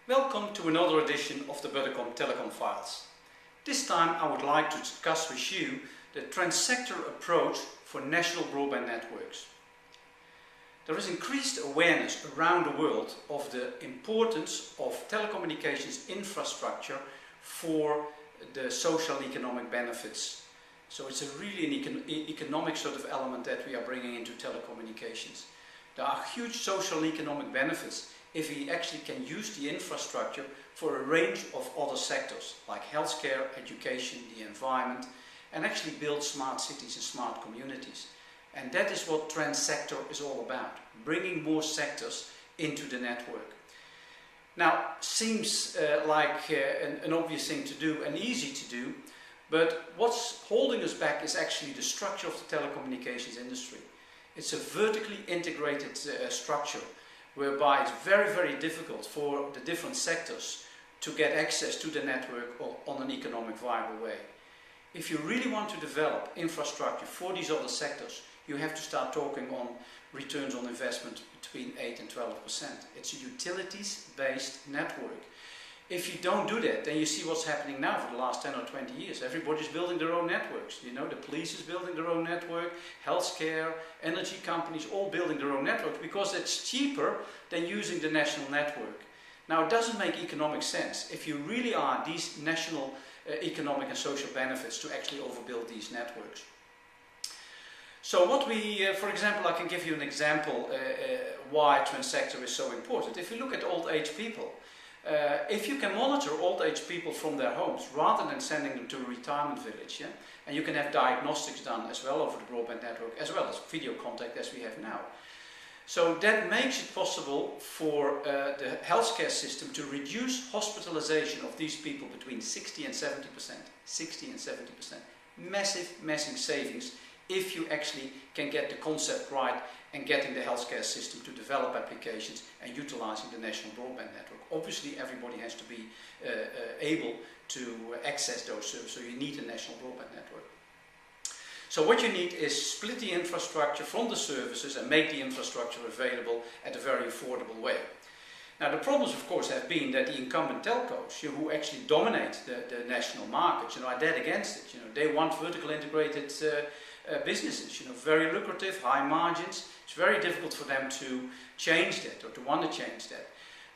Welcome to another edition of the Telecom Files. This time I would like to discuss with you the trans-sector approach for national broadband networks. There is increased awareness around the world of the importance of telecommunications infrastructure for the social and economic benefits. So it's a really an economic sort of element that we are bringing into telecommunications. There are huge social and economic benefits if we actually can use the infrastructure for a range of other sectors like healthcare, education, the environment, and actually build smart cities and smart communities. And that is what trans-sector is all about, bringing more sectors into the network. Now, seems like an obvious thing to do and easy to do, but what's holding us back is actually the structure of the telecommunications industry. It's a vertically integrated structure, whereby it's very, very difficult for the different sectors to get access to the network on an economic viable way. If you really want to develop infrastructure for these other sectors, you have to start talking on returns on investment between 8 and 12%. It's a utilities-based network. If you don't do that, then you see what's happening now for the last 10 or 20 years. Everybody's building their own networks. You know, the police is building their own network, healthcare, energy companies, all building their own networks because it's cheaper than using the national network. Now, it doesn't make economic sense if you really are these national economic and social benefits to actually overbuild these networks. So what we, for example, I can give you an example why trans-sector is so important. If you look at old age people, if you can monitor old age people from their homes rather than sending them to a retirement village, yeah, and you can have diagnostics done as well over the broadband network as well as video contact as we have now. So that makes it possible for the healthcare system to reduce hospitalization of these people between 60 and 70%. 60 and 70%. Massive, massive savings if you actually can get the concept right and getting the healthcare system to develop applications and utilizing the national broadband network. Obviously everybody has to be able to access those services, so you need a national broadband network. So what you need is split the infrastructure from the services and make the infrastructure available at a very affordable way. Now the problems of course have been that the incumbent telcos, who actually dominate the national market, are dead against it. They want vertical integrated businesses, very lucrative, high margins. It's very difficult for them to change that or to want to change that.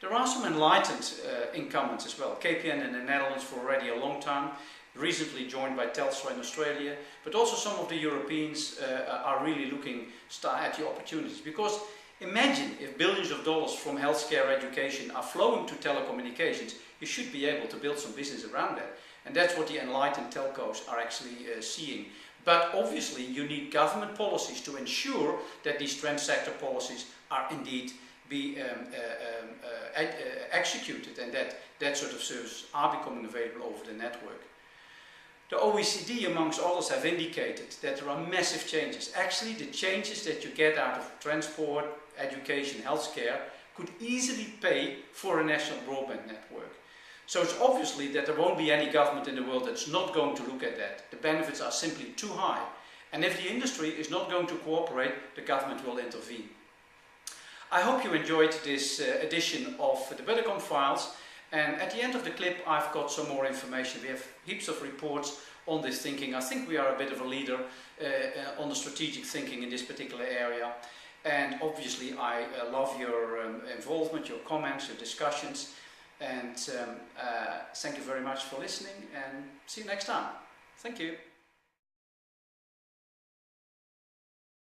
There are some enlightened incumbents as well. KPN in the Netherlands for already a long time, recently joined by Telstra in Australia, but also some of the Europeans are really looking at the opportunities. Because imagine if billions of dollars from healthcare education are flowing to telecommunications, you should be able to build some business around that. And that's what the enlightened telcos are actually seeing. But obviously you need government policies to ensure that these trans-sector policies are indeed be executed and that sort of services are becoming available over the network. The OECD amongst others have indicated that there are massive changes. Actually the changes that you get out of transport, education, healthcare could easily pay for a national broadband network. So it's obviously that there won't be any government in the world that's not going to look at that. The benefits are simply too high. And if the industry is not going to cooperate, the government will intervene. I hope you enjoyed this edition of the Telecom Files. And at the end of the clip, I've got some more information. We have heaps of reports on this thinking. I think we are a bit of a leader on the strategic thinking in this particular area. And obviously, I love your involvement, your comments, your discussions. And thank you very much for listening and see you next time. Thank you.